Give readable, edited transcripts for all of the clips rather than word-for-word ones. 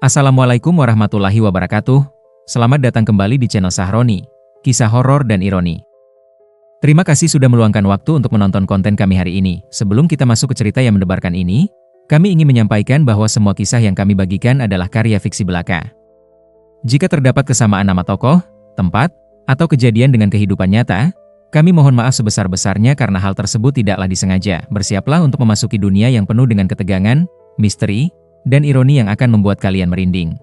Assalamualaikum warahmatullahi wabarakatuh. Selamat datang kembali di channel Sahroni, kisah horor dan ironi. Terima kasih sudah meluangkan waktu untuk menonton konten kami hari ini. Sebelum kita masuk ke cerita yang mendebarkan ini, kami ingin menyampaikan bahwa semua kisah yang kami bagikan adalah karya fiksi belaka. Jika terdapat kesamaan nama tokoh, tempat, atau kejadian dengan kehidupan nyata, kami mohon maaf sebesar-besarnya karena hal tersebut tidaklah disengaja. Bersiaplah untuk memasuki dunia yang penuh dengan ketegangan, misteri, dan ironi yang akan membuat kalian merinding.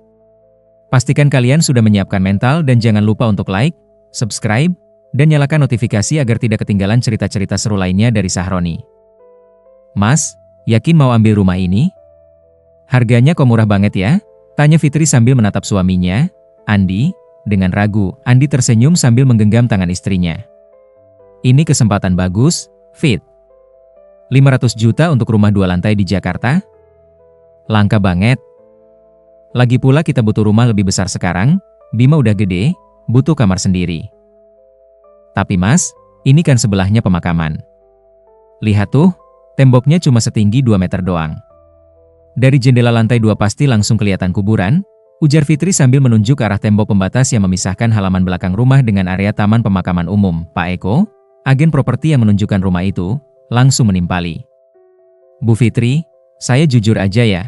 Pastikan kalian sudah menyiapkan mental dan jangan lupa untuk like, subscribe, dan nyalakan notifikasi agar tidak ketinggalan cerita-cerita seru lainnya dari Sahroni. Mas, yakin mau ambil rumah ini? Harganya kok murah banget ya? Tanya Fitri sambil menatap suaminya, Andi, dengan ragu. Andi tersenyum sambil menggenggam tangan istrinya. Ini kesempatan bagus, Fit. 500 juta untuk rumah 2 lantai di Jakarta? Langka banget. Lagi pula kita butuh rumah lebih besar sekarang, Bima udah gede, butuh kamar sendiri. Tapi mas, ini kan sebelahnya pemakaman. Lihat tuh, temboknya cuma setinggi 2 meter doang. Dari jendela lantai 2 pasti langsung kelihatan kuburan, ujar Fitri sambil menunjuk ke arah tembok pembatas yang memisahkan halaman belakang rumah dengan area taman pemakaman umum. Pak Eko, agen properti yang menunjukkan rumah itu, langsung menimpali. Bu Fitri, saya jujur aja ya.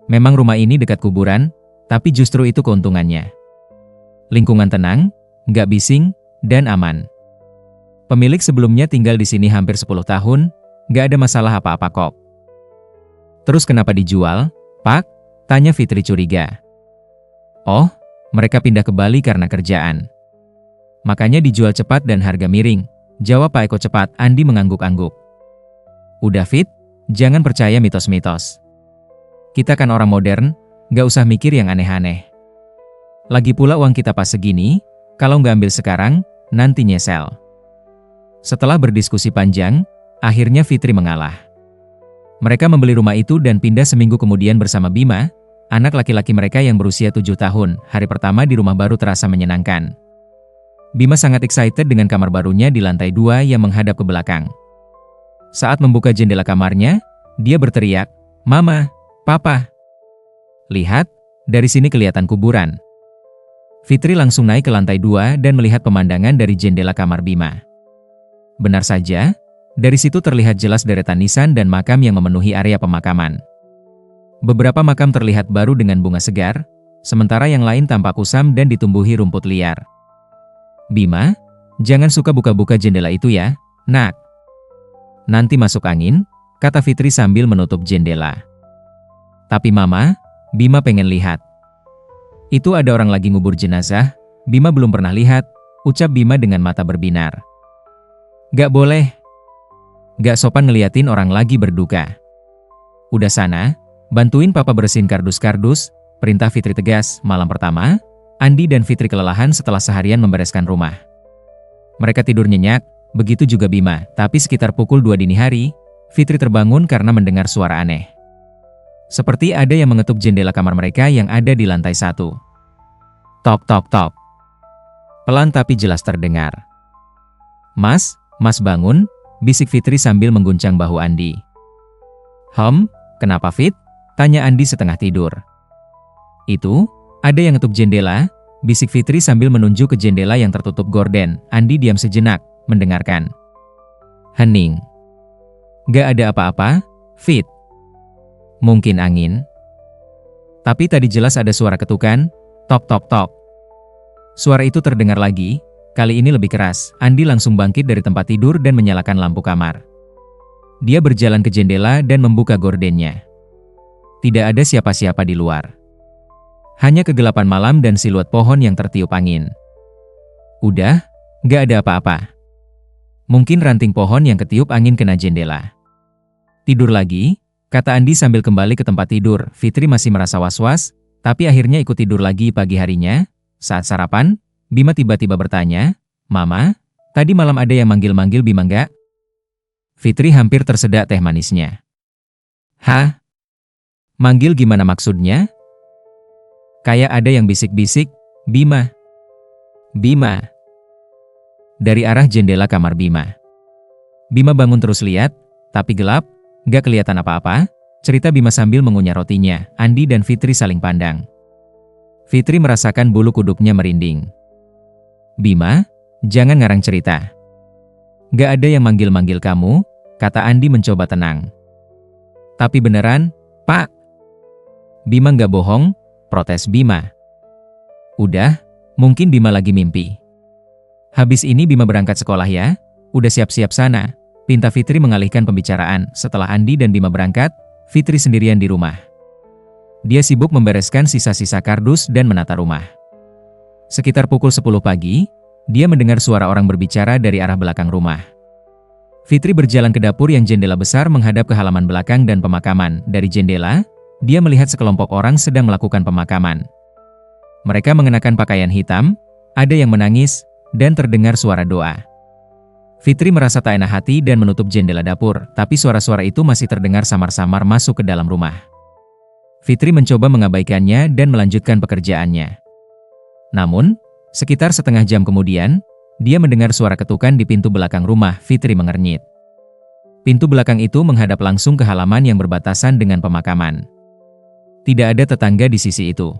Memang rumah ini dekat kuburan, tapi justru itu keuntungannya. Lingkungan tenang, nggak bising, dan aman. Pemilik sebelumnya tinggal di sini hampir 10 tahun, nggak ada masalah apa-apa kok. Terus kenapa dijual, Pak? Tanya Fitri curiga. Oh, mereka pindah ke Bali karena kerjaan. Makanya dijual cepat dan harga miring, jawab Pak Eko cepat. Andi mengangguk-angguk. Udah Fit, jangan percaya mitos-mitos. Kita kan orang modern, nggak usah mikir yang aneh-aneh. Lagi pula uang kita pas segini, kalau nggak ambil sekarang, nanti nyesel. Setelah berdiskusi panjang, akhirnya Fitri mengalah. Mereka membeli rumah itu dan pindah seminggu kemudian bersama Bima, anak laki-laki mereka yang berusia 7 tahun. Hari pertama di rumah baru terasa menyenangkan. Bima sangat excited dengan kamar barunya di lantai 2 yang menghadap ke belakang. Saat membuka jendela kamarnya, dia berteriak, "Mama! Papa! Lihat, dari sini kelihatan kuburan." Fitri langsung naik ke lantai 2 dan melihat pemandangan dari jendela kamar Bima. Benar saja, dari situ terlihat jelas deretan nisan dan makam yang memenuhi area pemakaman. Beberapa makam terlihat baru dengan bunga segar, sementara yang lain tampak kusam dan ditumbuhi rumput liar. Bima, jangan suka buka-buka jendela itu ya, nak. Nanti masuk angin, kata Fitri sambil menutup jendela. Tapi mama, Bima pengen lihat. Itu ada orang lagi ngubur jenazah, Bima belum pernah lihat, ucap Bima dengan mata berbinar. Gak boleh. Gak sopan ngeliatin orang lagi berduka. Udah sana, bantuin papa bersihin kardus-kardus, perintah Fitri tegas. Malam pertama, Andi dan Fitri kelelahan setelah seharian membereskan rumah. Mereka tidur nyenyak, begitu juga Bima, tapi sekitar pukul 2 dini hari, Fitri terbangun karena mendengar suara aneh. Seperti ada yang mengetuk jendela kamar mereka yang ada di lantai 1. Tok tok tok. Pelan tapi jelas terdengar. Mas bangun, bisik Fitri sambil mengguncang bahu Andi. Kenapa Fit? Tanya Andi setengah tidur. Itu, ada yang ngetuk jendela, bisik Fitri sambil menunjuk ke jendela yang tertutup gorden. Andi diam sejenak, mendengarkan. Hening. Gak ada apa-apa, Fit. Mungkin angin. Tapi tadi jelas ada suara ketukan, tok tok tok. Suara itu terdengar lagi, kali ini lebih keras. Andi langsung bangkit dari tempat tidur dan menyalakan lampu kamar. Dia berjalan ke jendela dan membuka gordennya. Tidak ada siapa-siapa di luar. Hanya kegelapan malam dan siluet pohon yang tertiup angin. Udah, gak ada apa-apa. Mungkin ranting pohon yang ketiup angin kena jendela. Tidur lagi, kata Andi sambil kembali ke tempat tidur. Fitri masih merasa was-was, tapi akhirnya ikut tidur lagi. Pagi harinya, saat sarapan, Bima tiba-tiba bertanya, Mama, tadi malam ada yang manggil-manggil Bima nggak? Fitri hampir tersedak teh manisnya. Hah? Manggil gimana maksudnya? Kayak ada yang bisik-bisik, Bima. Bima. Dari arah jendela kamar Bima. Bima bangun terus lihat, tapi gelap. Gak kelihatan apa-apa, cerita Bima sambil mengunyah rotinya. Andi dan Fitri saling pandang. Fitri merasakan bulu kuduknya merinding. Bima, jangan ngarang cerita. Gak ada yang manggil-manggil kamu, kata Andi mencoba tenang. Tapi beneran, Pak. Bima gak bohong, protes Bima. Udah, mungkin Bima lagi mimpi. Habis ini Bima berangkat sekolah ya, udah siap-siap sana, pinta Fitri mengalihkan pembicaraan. Setelah Andi dan Bima berangkat, Fitri sendirian di rumah. Dia sibuk membereskan sisa-sisa kardus dan menata rumah. Sekitar pukul 10 pagi, dia mendengar suara orang berbicara dari arah belakang rumah. Fitri berjalan ke dapur yang jendela besar menghadap ke halaman belakang dan pemakaman. Dari jendela, dia melihat sekelompok orang sedang melakukan pemakaman. Mereka mengenakan pakaian hitam, ada yang menangis, dan terdengar suara doa. Fitri merasa tak enak hati dan menutup jendela dapur, tapi suara-suara itu masih terdengar samar-samar masuk ke dalam rumah. Fitri mencoba mengabaikannya dan melanjutkan pekerjaannya. Namun, sekitar setengah jam kemudian, dia mendengar suara ketukan di pintu belakang rumah. Fitri mengernyit. Pintu belakang itu menghadap langsung ke halaman yang berbatasan dengan pemakaman. Tidak ada tetangga di sisi itu.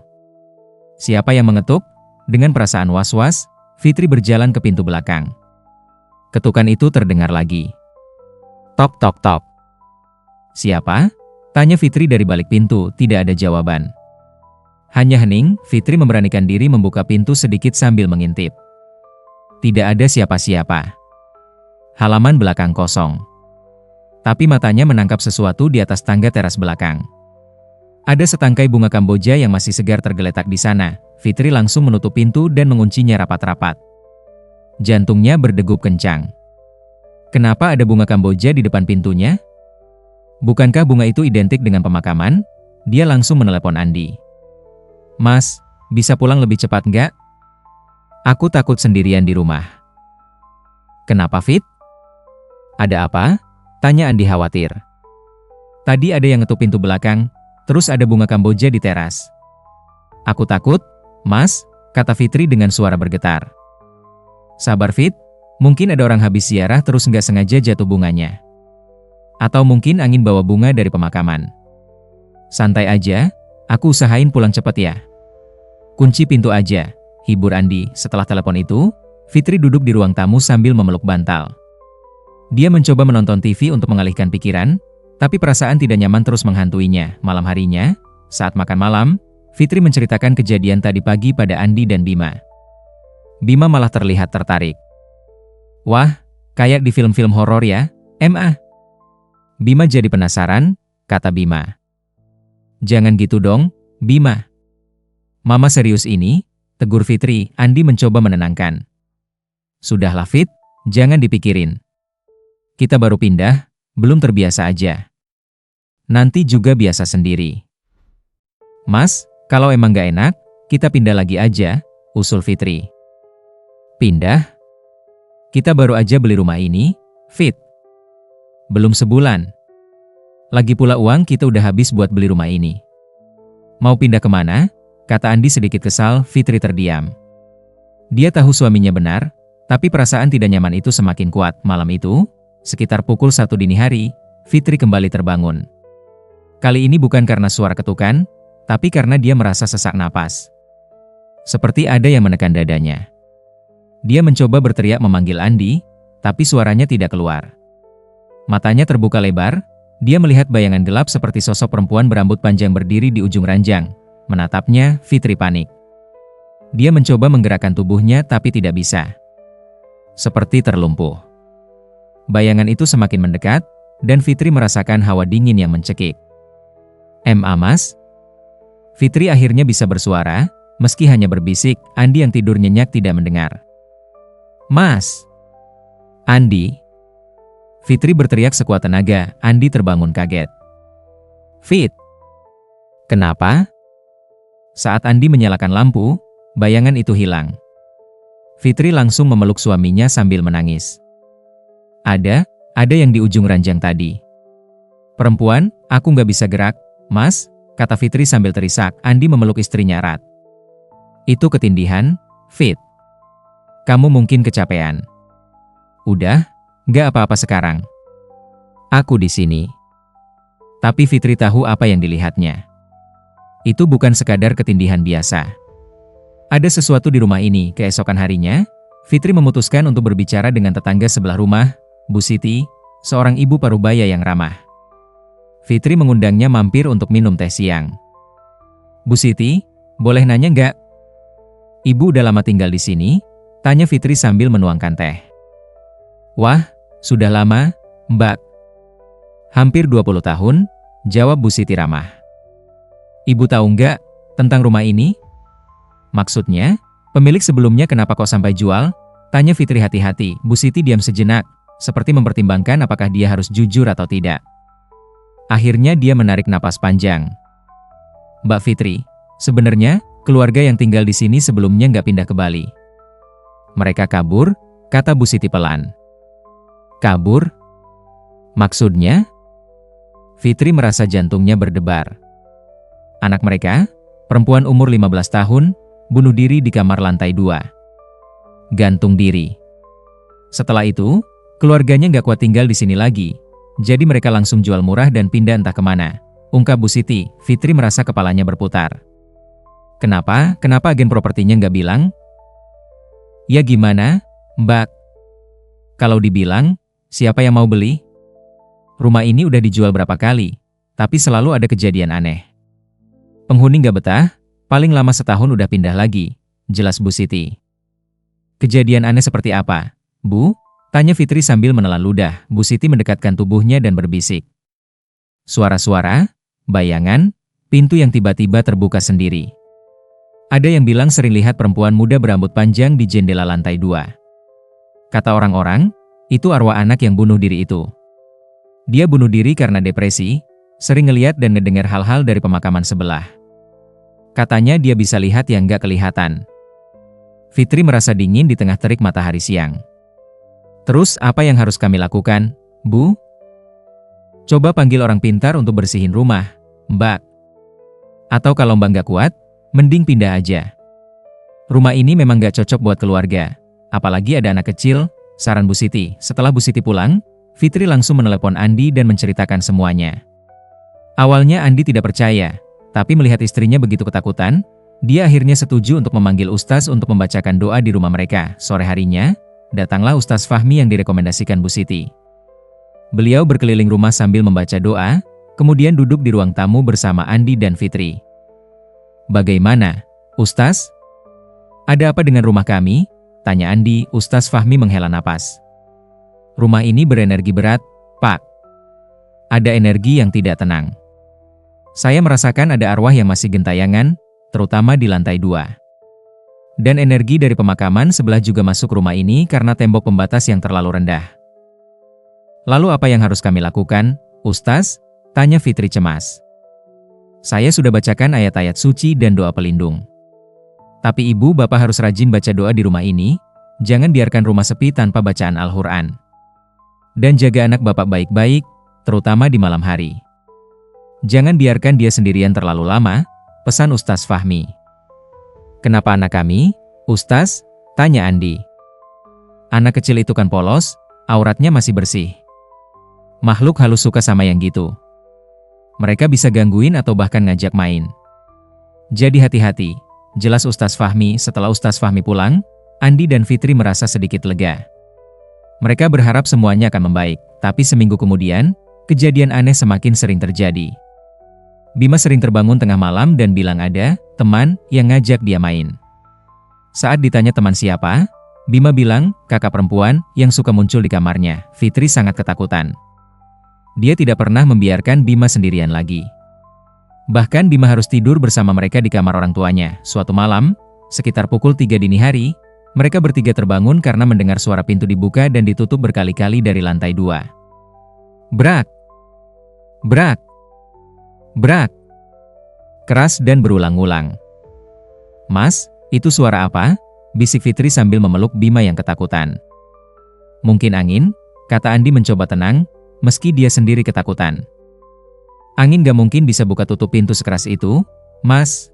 Siapa yang mengetuk? Dengan perasaan was-was, Fitri berjalan ke pintu belakang. Ketukan itu terdengar lagi. Tok tok tok. Siapa? Tanya Fitri dari balik pintu. Tidak ada jawaban. Hanya hening, Fitri memberanikan diri membuka pintu sedikit sambil mengintip. Tidak ada siapa-siapa. Halaman belakang kosong. Tapi matanya menangkap sesuatu di atas tangga teras belakang. Ada setangkai bunga kamboja yang masih segar tergeletak di sana. Fitri langsung menutup pintu dan menguncinya rapat-rapat. Jantungnya berdegup kencang. Kenapa ada bunga kamboja di depan pintunya? Bukankah bunga itu identik dengan pemakaman? Dia langsung menelepon Andi. Mas, bisa pulang lebih cepat nggak? Aku takut sendirian di rumah. Kenapa, Fit? Ada apa? Tanya Andi khawatir. Tadi ada yang ngetuk pintu belakang, terus ada bunga kamboja di teras. Aku takut, Mas, kata Fitri dengan suara bergetar. Sabar, Fit. Mungkin ada orang habis ziarah terus nggak sengaja jatuh bunganya. Atau mungkin angin bawa bunga dari pemakaman. Santai aja, aku usahain pulang cepat ya. Kunci pintu aja, hibur Andi. Setelah telepon itu, Fitri duduk di ruang tamu sambil memeluk bantal. Dia mencoba menonton TV untuk mengalihkan pikiran, tapi perasaan tidak nyaman terus menghantuinya. Malam harinya, saat makan malam, Fitri menceritakan kejadian tadi pagi pada Andi dan Bima. Bima malah terlihat tertarik. Wah, kayak di film-film horor ya, Ma. Bima jadi penasaran, kata Bima. Jangan gitu dong, Bima. Mama serius ini, tegur Fitri. Andi mencoba menenangkan. Sudahlah, Fit, jangan dipikirin. Kita baru pindah, belum terbiasa aja. Nanti juga biasa sendiri. Mas, kalau emang gak enak, kita pindah lagi aja, usul Fitri. Pindah? Kita baru aja beli rumah ini, Fit. Belum sebulan. Lagi pula uang kita udah habis buat beli rumah ini. Mau pindah kemana? Kata Andi sedikit kesal. Fitri terdiam. Dia tahu suaminya benar, tapi perasaan tidak nyaman itu semakin kuat. Malam itu, sekitar pukul 1 dini hari, Fitri kembali terbangun. Kali ini bukan karena suara ketukan, tapi karena dia merasa sesak napas. Seperti ada yang menekan dadanya. Dia mencoba berteriak memanggil Andi, tapi suaranya tidak keluar. Matanya terbuka lebar, dia melihat bayangan gelap seperti sosok perempuan berambut panjang berdiri di ujung ranjang. Menatapnya, Fitri panik. Dia mencoba menggerakkan tubuhnya tapi tidak bisa. Seperti terlumpuh. Bayangan itu semakin mendekat, dan Fitri merasakan hawa dingin yang mencekik. Mas? Fitri akhirnya bisa bersuara, meski hanya berbisik. Andi yang tidur nyenyak tidak mendengar. Mas! Andi! Fitri berteriak sekuat tenaga. Andi terbangun kaget. Fit! Kenapa? Saat Andi menyalakan lampu, bayangan itu hilang. Fitri langsung memeluk suaminya sambil menangis. Ada yang di ujung ranjang tadi. Perempuan, aku nggak bisa gerak, Mas, kata Fitri sambil terisak. Andi memeluk istrinya erat. Itu ketindihan, Fit. Kamu mungkin kecapean. Udah, nggak apa-apa sekarang. Aku di sini. Tapi Fitri tahu apa yang dilihatnya. Itu bukan sekadar ketindihan biasa. Ada sesuatu di rumah ini. Keesokan harinya, Fitri memutuskan untuk berbicara dengan tetangga sebelah rumah, Bu Siti, seorang ibu parubaya yang ramah. Fitri mengundangnya mampir untuk minum teh siang. Bu Siti, boleh nanya nggak? Ibu udah lama tinggal di sini? Tanya Fitri sambil menuangkan teh. Wah, sudah lama, Mbak. Hampir 20 tahun, jawab Bu Siti ramah. Ibu tahu nggak tentang rumah ini? Maksudnya, pemilik sebelumnya kenapa kok sampai jual? Tanya Fitri hati-hati. Bu Siti diam sejenak, seperti mempertimbangkan apakah dia harus jujur atau tidak. Akhirnya dia menarik napas panjang. Mbak Fitri, sebenarnya, keluarga yang tinggal di sini sebelumnya nggak pindah ke Bali. Mereka kabur, kata Bu Siti pelan. Kabur? Maksudnya? Fitri merasa jantungnya berdebar. Anak mereka, perempuan umur 15 tahun, bunuh diri di kamar lantai 2. Gantung diri. Setelah itu, keluarganya nggak kuat tinggal di sini lagi, jadi mereka langsung jual murah dan pindah entah kemana. Ungkap Bu Siti. Fitri merasa kepalanya berputar. Kenapa agen propertinya nggak bilang? Ya gimana, Mbak? Kalau dibilang, siapa yang mau beli? Rumah ini udah dijual berapa kali, tapi selalu ada kejadian aneh. Penghuni nggak betah, paling lama setahun udah pindah lagi, jelas Bu Siti. Kejadian aneh seperti apa, Bu? Tanya Fitri sambil menelan ludah. Bu Siti mendekatkan tubuhnya dan berbisik. Suara-suara, bayangan, pintu yang tiba-tiba terbuka sendiri. Ada yang bilang sering lihat perempuan muda berambut panjang di jendela lantai 2. Kata orang-orang, itu arwah anak yang bunuh diri itu. Dia bunuh diri karena depresi, sering ngeliat dan ngedengar hal-hal dari pemakaman sebelah. Katanya dia bisa lihat yang gak kelihatan. Fitri merasa dingin di tengah terik matahari siang. Terus apa yang harus kami lakukan, Bu? Coba panggil orang pintar untuk bersihin rumah, Mbak. Atau kalau Mbak gak kuat, mending pindah aja. Rumah ini memang gak cocok buat keluarga. Apalagi ada anak kecil, saran Bu Siti. Setelah Bu Siti pulang, Fitri langsung menelepon Andi dan menceritakan semuanya. Awalnya Andi tidak percaya. Tapi melihat istrinya begitu ketakutan, dia akhirnya setuju untuk memanggil Ustaz untuk membacakan doa di rumah mereka. Sore harinya, datanglah Ustaz Fahmi yang direkomendasikan Bu Siti. Beliau berkeliling rumah sambil membaca doa, kemudian duduk di ruang tamu bersama Andi dan Fitri. Bagaimana, Ustaz? Ada apa dengan rumah kami? Tanya Andi. Ustaz Fahmi menghela napas. Rumah ini berenergi berat, Pak. Ada energi yang tidak tenang. Saya merasakan ada arwah yang masih gentayangan, terutama di lantai 2. Dan energi dari pemakaman sebelah juga masuk rumah ini karena tembok pembatas yang terlalu rendah. Lalu apa yang harus kami lakukan, Ustaz? Tanya Fitri cemas. Saya sudah bacakan ayat-ayat suci dan doa pelindung. Tapi ibu bapak harus rajin baca doa di rumah ini, jangan biarkan rumah sepi tanpa bacaan Al-Quran. Dan jaga anak bapak baik-baik, terutama di malam hari. Jangan biarkan dia sendirian terlalu lama, pesan Ustaz Fahmi. Kenapa anak kami, Ustaz? Tanya Andi. Anak kecil itu kan polos, auratnya masih bersih. Makhluk halus suka sama yang gitu. Mereka bisa gangguin atau bahkan ngajak main. Jadi hati-hati, jelas Ustaz Fahmi. Setelah Ustaz Fahmi pulang, Andi dan Fitri merasa sedikit lega. Mereka berharap semuanya akan membaik, tapi seminggu kemudian, kejadian aneh semakin sering terjadi. Bima sering terbangun tengah malam dan bilang ada teman yang ngajak dia main. Saat ditanya teman siapa, Bima bilang kakak perempuan yang suka muncul di kamarnya. Fitri sangat ketakutan. Dia tidak pernah membiarkan Bima sendirian lagi. Bahkan Bima harus tidur bersama mereka di kamar orang tuanya. Suatu malam, sekitar pukul 3 dini hari, mereka bertiga terbangun karena mendengar suara pintu dibuka dan ditutup berkali-kali dari lantai 2. Brak! Brak! Brak! Keras dan berulang-ulang. Mas, itu suara apa? Bisik Fitri sambil memeluk Bima yang ketakutan. Mungkin angin, kata Andi mencoba tenang, meski dia sendiri ketakutan. Angin gak mungkin bisa buka tutup pintu sekeras itu, Mas.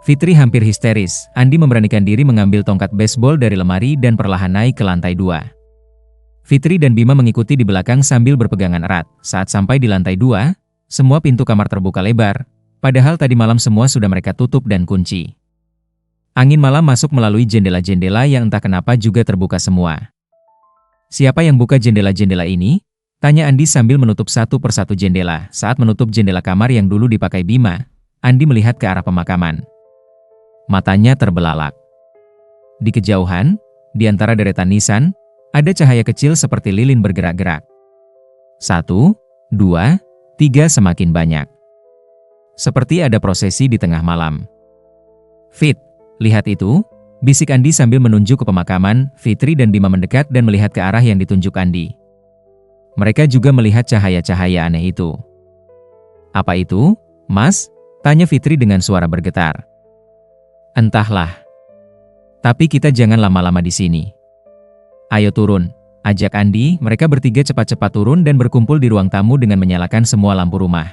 Fitri hampir histeris. Andi memberanikan diri mengambil tongkat baseball dari lemari dan perlahan naik ke lantai 2. Fitri dan Bima mengikuti di belakang sambil berpegangan erat. Saat sampai di lantai 2, Semua pintu kamar terbuka lebar, padahal tadi malam semua sudah mereka tutup dan kunci. Angin malam masuk melalui jendela-jendela yang entah kenapa juga terbuka semua. Siapa yang buka jendela-jendela ini? Tanya Andi sambil menutup satu persatu jendela. Saat menutup jendela kamar yang dulu dipakai Bima, Andi melihat ke arah pemakaman. Matanya terbelalak. Di kejauhan, di antara deretan nisan, ada cahaya kecil seperti lilin bergerak-gerak. 1, 2, 3 semakin banyak. Seperti ada prosesi di tengah malam. Fit, lihat itu, bisik Andi sambil menunjuk ke pemakaman. Fitri dan Bima mendekat dan melihat ke arah yang ditunjuk Andi. Mereka juga melihat cahaya-cahaya aneh itu. Apa itu, Mas? Tanya Fitri dengan suara bergetar. Entahlah. Tapi kita jangan lama-lama di sini. Ayo turun, ajak Andi. Mereka bertiga cepat-cepat turun dan berkumpul di ruang tamu dengan menyalakan semua lampu rumah.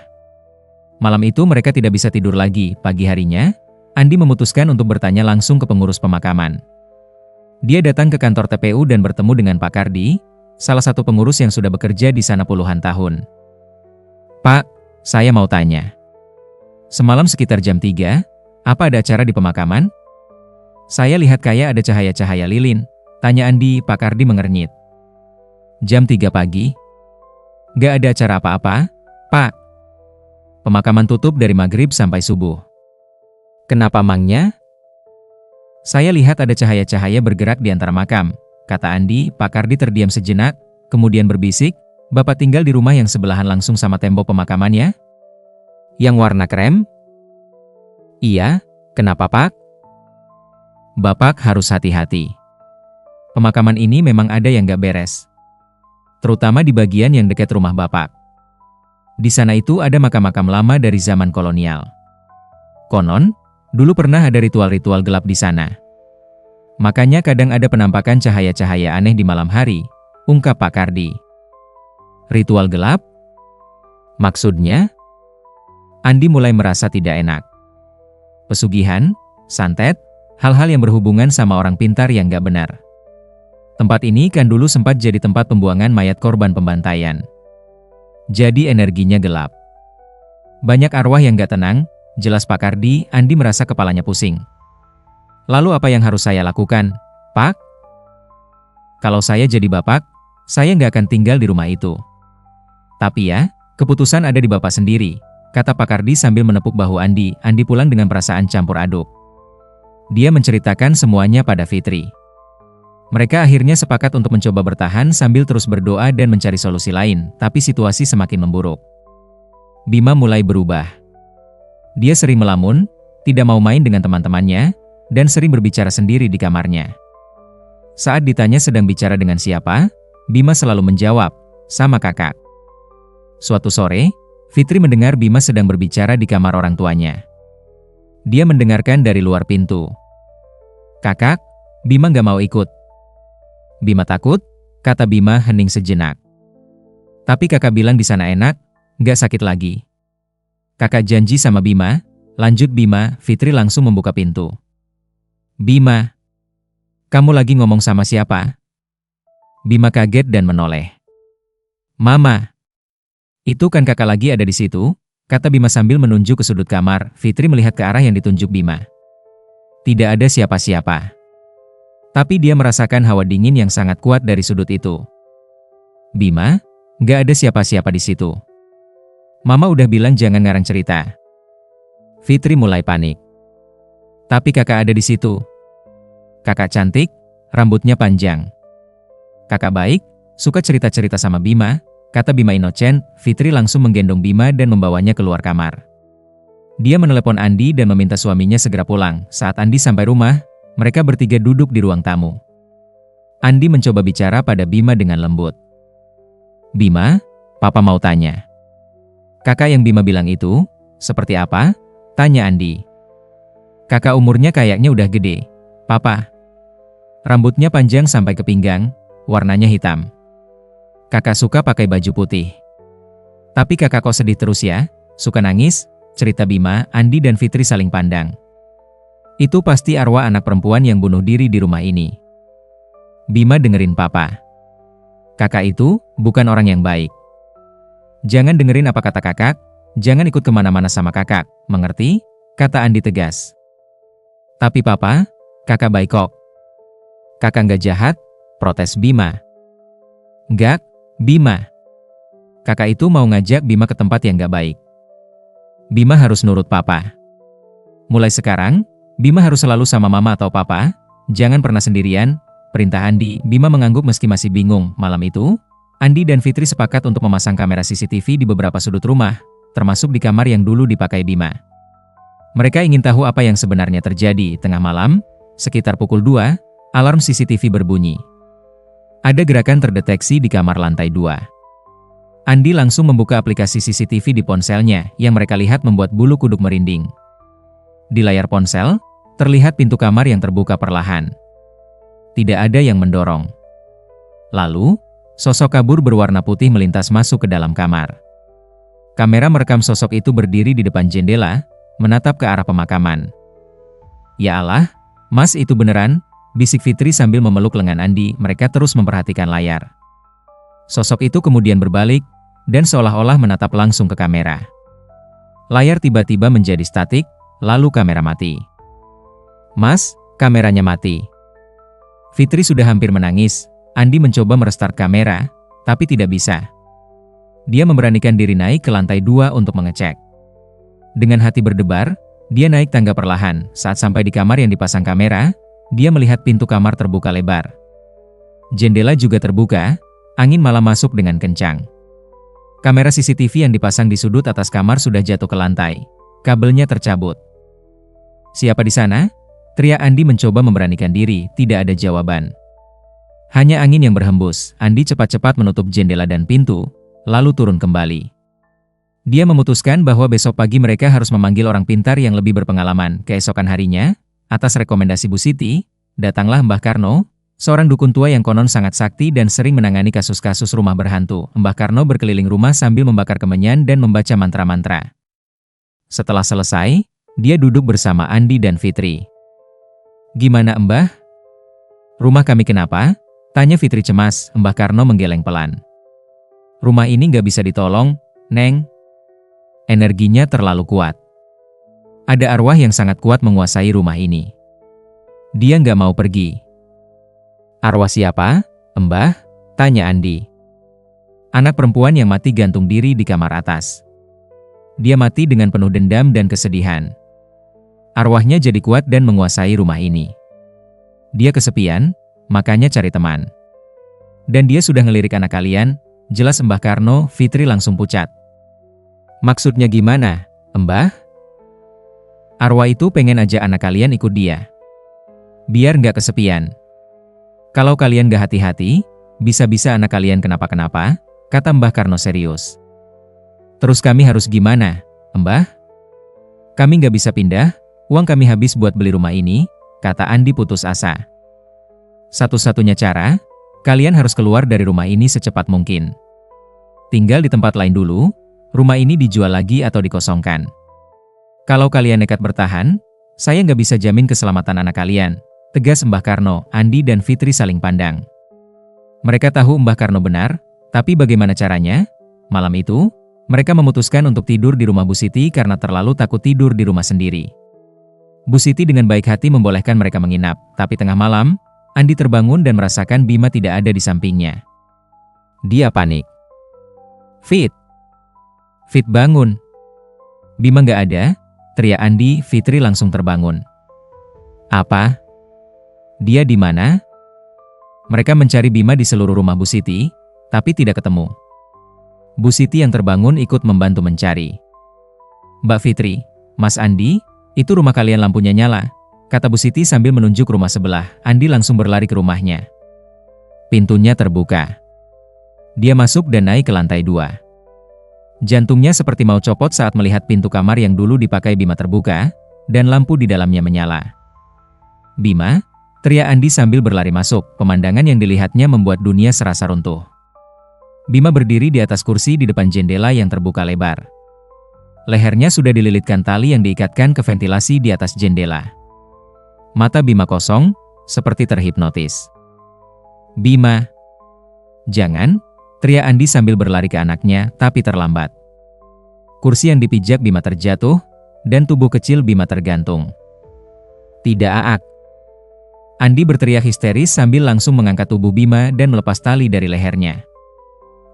Malam itu mereka tidak bisa tidur lagi. Pagi harinya, Andi memutuskan untuk bertanya langsung ke pengurus pemakaman. Dia datang ke kantor TPU dan bertemu dengan Pak Kardi, salah satu pengurus yang sudah bekerja di sana puluhan tahun. Pak, saya mau tanya. Semalam sekitar jam 3, apa ada acara di pemakaman? Saya lihat kayak ada cahaya-cahaya lilin. Tanya Andi. Pak Kardi mengernyit. Jam 3 pagi? Gak ada acara apa-apa, Pak. Pemakaman tutup dari maghrib sampai subuh. Kenapa emangnya? Saya lihat ada cahaya-cahaya bergerak di antara makam, kata Andi. Pak Kardi terdiam sejenak, kemudian berbisik, Bapak tinggal di rumah yang sebelahan langsung sama tembok pemakamannya? Yang warna krem? Iya, kenapa Pak? Bapak harus hati-hati. Pemakaman ini memang ada yang gak beres. Terutama di bagian yang dekat rumah Bapak. Di sana itu ada makam-makam lama dari zaman kolonial. Konon, dulu pernah ada ritual-ritual gelap di sana. Makanya kadang ada penampakan cahaya-cahaya aneh di malam hari, ungkap Pak Kardi. Ritual gelap? Maksudnya? Andi mulai merasa tidak enak. Pesugihan, santet, hal-hal yang berhubungan sama orang pintar yang gak benar. Tempat ini kan dulu sempat jadi tempat pembuangan mayat korban pembantaian. Jadi energinya gelap. Banyak arwah yang gak tenang, jelas Pak Kardi. Andi merasa kepalanya pusing. Lalu apa yang harus saya lakukan, Pak? Kalau saya jadi Bapak, saya nggak akan tinggal di rumah itu. Tapi ya, keputusan ada di Bapak sendiri, kata Pak Kardi sambil menepuk bahu Andi. Andi pulang dengan perasaan campur aduk. Dia menceritakan semuanya pada Fitri. Mereka akhirnya sepakat untuk mencoba bertahan sambil terus berdoa dan mencari solusi lain, tapi situasi semakin memburuk. Bima mulai berubah. Dia sering melamun, tidak mau main dengan teman-temannya, dan sering berbicara sendiri di kamarnya. Saat ditanya sedang bicara dengan siapa, Bima selalu menjawab, sama kakak. Suatu sore, Fitri mendengar Bima sedang berbicara di kamar orang tuanya. Dia mendengarkan dari luar pintu. Kakak, Bima gak mau ikut. Bima takut, kata Bima hening sejenak. Tapi kakak bilang di sana enak, gak sakit lagi. Kakak janji sama Bima, lanjut Bima. Fitri langsung membuka pintu. Bima, kamu lagi ngomong sama siapa? Bima kaget dan menoleh. Mama, itu kan kakak lagi ada di situ, kata Bima sambil menunjuk ke sudut kamar. Fitri melihat ke arah yang ditunjuk Bima. Tidak ada siapa-siapa. Tapi dia merasakan hawa dingin yang sangat kuat dari sudut itu. Bima, gak ada siapa-siapa di situ. Mama udah bilang jangan ngarang cerita. Fitri mulai panik. Tapi kakak ada di situ. Kakak cantik, rambutnya panjang. Kakak baik, suka cerita-cerita sama Bima, kata Bima inocen. Fitri langsung menggendong Bima dan membawanya keluar kamar. Dia menelepon Andi dan meminta suaminya segera pulang. Saat Andi sampai rumah, mereka bertiga duduk di ruang tamu. Andi mencoba bicara pada Bima dengan lembut. Bima, Papa mau tanya. Kakak yang Bima bilang itu, seperti apa? Tanya Andi. Kakak umurnya kayaknya udah gede, Papa. Rambutnya panjang sampai ke pinggang, warnanya hitam. Kakak suka pakai baju putih. Tapi kakak kok sedih terus ya? Suka nangis? Cerita Bima. Andi dan Fitri saling pandang. Itu pasti arwah anak perempuan yang bunuh diri di rumah ini. Bima dengerin Papa. Kakak itu bukan orang yang baik. Jangan dengerin apa kata kakak, jangan ikut kemana-mana sama kakak, mengerti? Kata Andi tegas. Tapi papa, kakak baik kok. Kakak nggak jahat, protes Bima. Nggak, Bima. Kakak itu mau ngajak Bima ke tempat yang nggak baik. Bima harus nurut papa. Mulai sekarang, Bima harus selalu sama mama atau papa, jangan pernah sendirian, perintah Andi. Bima mengangguk meski masih bingung. Malam itu, Andi dan Fitri sepakat untuk memasang kamera CCTV di beberapa sudut rumah, termasuk di kamar yang dulu dipakai Bima. Mereka ingin tahu apa yang sebenarnya terjadi. Tengah malam, sekitar pukul 2, alarm CCTV berbunyi. Ada gerakan terdeteksi di kamar lantai 2. Andi langsung membuka aplikasi CCTV di ponselnya, yang mereka lihat membuat bulu kuduk merinding. Di layar ponsel, terlihat pintu kamar yang terbuka perlahan. Tidak ada yang mendorong. Lalu, sosok kabur berwarna putih melintas masuk ke dalam kamar. Kamera merekam sosok itu berdiri di depan jendela, menatap ke arah pemakaman. Ya Allah, Mas itu beneran, bisik Fitri sambil memeluk lengan Andi. Mereka terus memperhatikan layar. Sosok itu kemudian berbalik, dan seolah-olah menatap langsung ke kamera. Layar tiba-tiba menjadi statik, lalu kamera mati. Mas, kameranya mati. Fitri sudah hampir menangis. Andi mencoba merestart kamera, tapi tidak bisa. Dia memberanikan diri naik ke lantai 2 untuk mengecek. Dengan hati berdebar, dia naik tangga perlahan. Saat sampai di kamar yang dipasang kamera, dia melihat pintu kamar terbuka lebar. Jendela juga terbuka, angin malah masuk dengan kencang. Kamera CCTV yang dipasang di sudut atas kamar sudah jatuh ke lantai. Kabelnya tercabut. Siapa di sana? Teriak Andi mencoba memberanikan diri, tidak ada jawaban. Hanya angin yang berhembus. Andi cepat-cepat menutup jendela dan pintu, lalu turun kembali. Dia memutuskan bahwa besok pagi mereka harus memanggil orang pintar yang lebih berpengalaman. Keesokan harinya, atas rekomendasi Bu Siti, datanglah Mbah Karno, seorang dukun tua yang konon sangat sakti dan sering menangani kasus-kasus rumah berhantu. Mbah Karno berkeliling rumah sambil membakar kemenyan dan membaca mantra-mantra. Setelah selesai, dia duduk bersama Andi dan Fitri. Gimana Mbah? Rumah kami kenapa? Tanya Fitri cemas. Mbah Karno menggeleng pelan. Rumah ini nggak bisa ditolong, Neng. Energinya terlalu kuat. Ada arwah yang sangat kuat menguasai rumah ini. Dia nggak mau pergi. Arwah siapa, Mbah? Tanya Andi. Anak perempuan yang mati gantung diri di kamar atas. Dia mati dengan penuh dendam dan kesedihan. Arwahnya jadi kuat dan menguasai rumah ini. Dia kesepian, makanya cari teman. Dan dia sudah ngelirik anak kalian, jelas Mbah Karno. Fitri langsung pucat. Maksudnya gimana, Mbah? Arwah itu pengen aja anak kalian ikut dia. Biar nggak kesepian. Kalau kalian nggak hati-hati, bisa-bisa anak kalian kenapa-kenapa, kata Mbah Karno serius. Terus kami harus gimana, Mbah? Kami nggak bisa pindah, uang kami habis buat beli rumah ini, kata Andi putus asa. Satu-satunya cara, kalian harus keluar dari rumah ini secepat mungkin. Tinggal di tempat lain dulu, rumah ini dijual lagi atau dikosongkan. Kalau kalian nekat bertahan, saya nggak bisa jamin keselamatan anak kalian, tegas Mbah Karno. Andi dan Fitri saling pandang. Mereka tahu Mbah Karno benar, tapi bagaimana caranya? Malam itu, mereka memutuskan untuk tidur di rumah Bu Siti karena terlalu takut tidur di rumah sendiri. Bu Siti dengan baik hati membolehkan mereka menginap, tapi tengah malam, Andi terbangun dan merasakan Bima tidak ada di sampingnya. Dia panik. Fit bangun. Bima nggak ada, teriak Andi. Fitri langsung terbangun. Apa? Dia di mana? Mereka mencari Bima di seluruh rumah Bu Siti, tapi tidak ketemu. Bu Siti yang terbangun ikut membantu mencari. Mbak Fitri, Mas Andi, itu rumah kalian lampunya nyala, kata Bu Siti sambil menunjuk rumah sebelah. Andi langsung berlari ke rumahnya. Pintunya terbuka. Dia masuk dan naik ke lantai 2. Jantungnya seperti mau copot saat melihat pintu kamar yang dulu dipakai Bima terbuka, dan lampu di dalamnya menyala. Bima, teriak Andi sambil berlari masuk. Pemandangan yang dilihatnya membuat dunia serasa runtuh. Bima berdiri di atas kursi di depan jendela yang terbuka lebar. Lehernya sudah dililitkan tali yang diikatkan ke ventilasi di atas jendela. Mata Bima kosong, seperti terhipnotis. Bima. Jangan, teriak Andi sambil berlari ke anaknya, tapi terlambat. Kursi yang dipijak Bima terjatuh, dan tubuh kecil Bima tergantung. Tidak, Aak. Andi berteriak histeris sambil langsung mengangkat tubuh Bima dan melepas tali dari lehernya.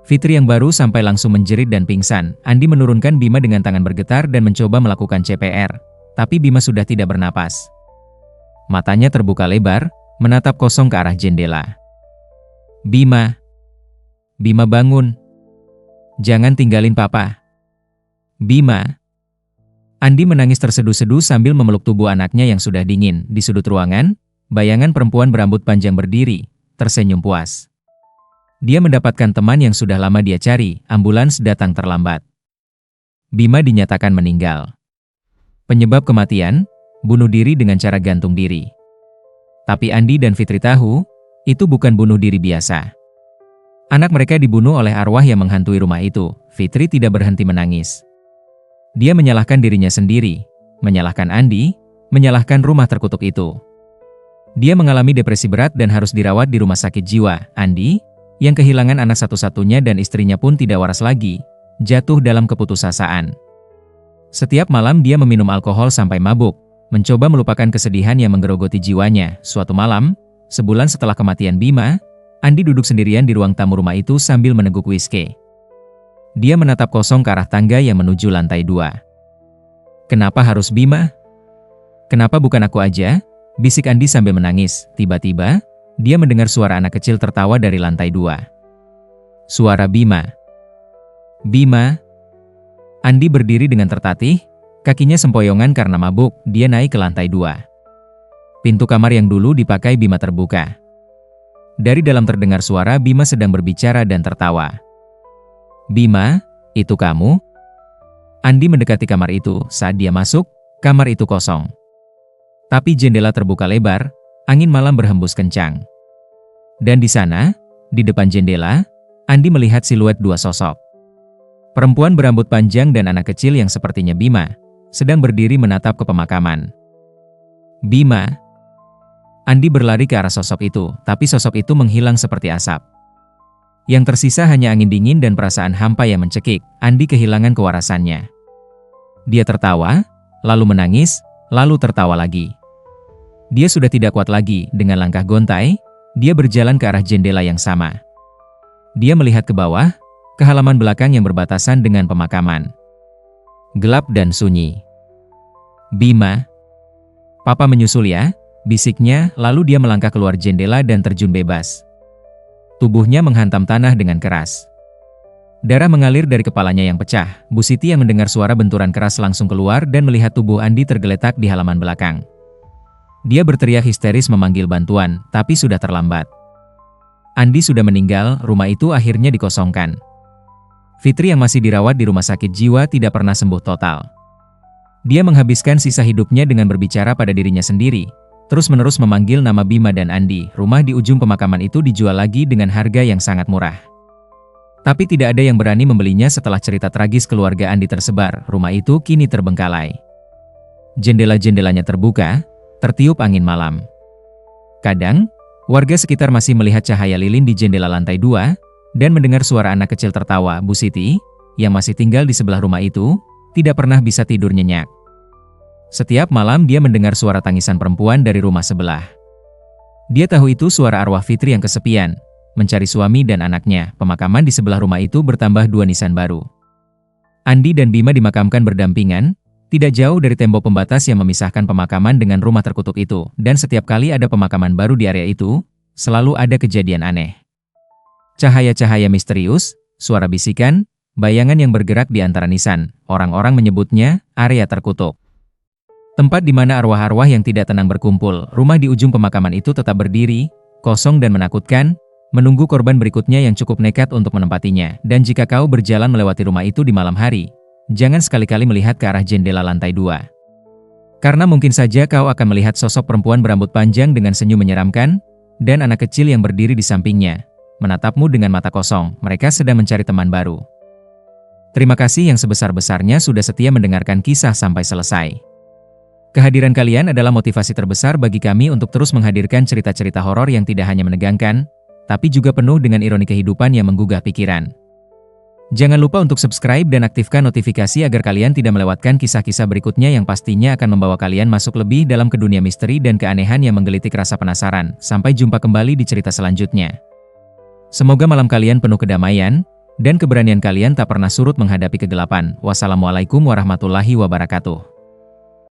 Fitri yang baru sampai langsung menjerit dan pingsan. Andi menurunkan Bima dengan tangan bergetar dan mencoba melakukan CPR, tapi Bima sudah tidak bernapas. Matanya terbuka lebar, menatap kosong ke arah jendela. Bima. Bima, bangun. Jangan tinggalin Papa. Bima. Andi menangis terseduh-seduh sambil memeluk tubuh anaknya yang sudah dingin. Di sudut ruangan, bayangan perempuan berambut panjang berdiri, tersenyum puas. Dia mendapatkan teman yang sudah lama dia cari. Ambulans datang terlambat. Bima dinyatakan meninggal. Penyebab kematian, bunuh diri dengan cara gantung diri. Tapi Andi dan Fitri tahu, itu bukan bunuh diri biasa. Anak mereka dibunuh oleh arwah yang menghantui rumah itu. Fitri tidak berhenti menangis. Dia menyalahkan dirinya sendiri, menyalahkan Andi, menyalahkan rumah terkutuk itu. Dia mengalami depresi berat dan harus dirawat di rumah sakit jiwa. Andi, yang kehilangan anak satu-satunya dan istrinya pun tidak waras lagi, jatuh dalam keputusasaan. Setiap malam dia meminum alkohol sampai mabuk, mencoba melupakan kesedihan yang menggerogoti jiwanya. Suatu malam, sebulan setelah kematian Bima, Andi duduk sendirian di ruang tamu rumah itu sambil meneguk whisky. Dia menatap kosong ke arah tangga yang menuju lantai 2. Kenapa harus Bima? Kenapa bukan aku aja? Bisik Andi sambil menangis. Tiba-tiba, dia mendengar suara anak kecil tertawa dari lantai 2. Suara Bima. Bima. Andi berdiri dengan tertatih, kakinya sempoyongan karena mabuk. Dia naik ke lantai 2. Pintu kamar yang dulu dipakai Bima terbuka. Dari dalam terdengar suara Bima sedang berbicara dan tertawa. Bima, itu kamu? Andi mendekati kamar itu. Saat dia masuk, kamar itu kosong. Tapi jendela terbuka lebar, angin malam berhembus kencang. Dan di sana, di depan jendela, Andi melihat siluet dua sosok. Perempuan berambut panjang dan anak kecil yang sepertinya Bima, sedang berdiri menatap ke pemakaman. Bima. Andi berlari ke arah sosok itu, tapi sosok itu menghilang seperti asap. Yang tersisa hanya angin dingin dan perasaan hampa yang mencekik. Andi kehilangan kewarasannya. Dia tertawa, lalu menangis, lalu tertawa lagi. Dia sudah tidak kuat lagi. Dengan langkah gontai, dia berjalan ke arah jendela yang sama. Dia melihat ke bawah, ke halaman belakang yang berbatasan dengan pemakaman. Gelap dan sunyi. Bima. Papa menyusul ya, bisiknya, lalu dia melangkah keluar jendela dan terjun bebas. Tubuhnya menghantam tanah dengan keras. Darah mengalir dari kepalanya yang pecah. Bu Siti yang mendengar suara benturan keras langsung keluar dan melihat tubuh Andi tergeletak di halaman belakang. Dia berteriak histeris memanggil bantuan, tapi sudah terlambat. Andi sudah meninggal, rumah itu akhirnya dikosongkan. Fitri yang masih dirawat di rumah sakit jiwa tidak pernah sembuh total. Dia menghabiskan sisa hidupnya dengan berbicara pada dirinya sendiri, terus-menerus memanggil nama Bima dan Andi. Rumah di ujung pemakaman itu dijual lagi dengan harga yang sangat murah. Tapi tidak ada yang berani membelinya setelah cerita tragis keluarga Andi tersebar. Rumah itu kini terbengkalai. Jendela-jendelanya terbuka, tertiup angin malam. Kadang, warga sekitar masih melihat cahaya lilin di jendela lantai 2, dan mendengar suara anak kecil tertawa. Bu Siti, yang masih tinggal di sebelah rumah itu, tidak pernah bisa tidur nyenyak. Setiap malam dia mendengar suara tangisan perempuan dari rumah sebelah. Dia tahu itu suara arwah Fitri yang kesepian, mencari suami dan anaknya. Pemakaman di sebelah rumah itu bertambah 2 nisan baru. Andi dan Bima dimakamkan berdampingan, tidak jauh dari tembok pembatas yang memisahkan pemakaman dengan rumah terkutuk itu. Dan setiap kali ada pemakaman baru di area itu, selalu ada kejadian aneh. Cahaya-cahaya misterius, suara bisikan, bayangan yang bergerak di antara nisan. Orang-orang menyebutnya area terkutuk. Tempat di mana arwah-arwah yang tidak tenang berkumpul. Rumah di ujung pemakaman itu tetap berdiri, kosong dan menakutkan, menunggu korban berikutnya yang cukup nekat untuk menempatinya. Dan jika kau berjalan melewati rumah itu di malam hari, jangan sekali-kali melihat ke arah jendela lantai 2. Karena mungkin saja kau akan melihat sosok perempuan berambut panjang dengan senyum menyeramkan, dan anak kecil yang berdiri di sampingnya, menatapmu dengan mata kosong. Mereka sedang mencari teman baru. Terima kasih yang sebesar-besarnya sudah setia mendengarkan kisah sampai selesai. Kehadiran kalian adalah motivasi terbesar bagi kami untuk terus menghadirkan cerita-cerita horor yang tidak hanya menegangkan, tapi juga penuh dengan ironi kehidupan yang menggugah pikiran. Jangan lupa untuk subscribe dan aktifkan notifikasi agar kalian tidak melewatkan kisah-kisah berikutnya yang pastinya akan membawa kalian masuk lebih dalam ke dunia misteri dan keanehan yang menggelitik rasa penasaran. Sampai jumpa kembali di cerita selanjutnya. Semoga malam kalian penuh kedamaian, dan keberanian kalian tak pernah surut menghadapi kegelapan. Wassalamualaikum warahmatullahi wabarakatuh.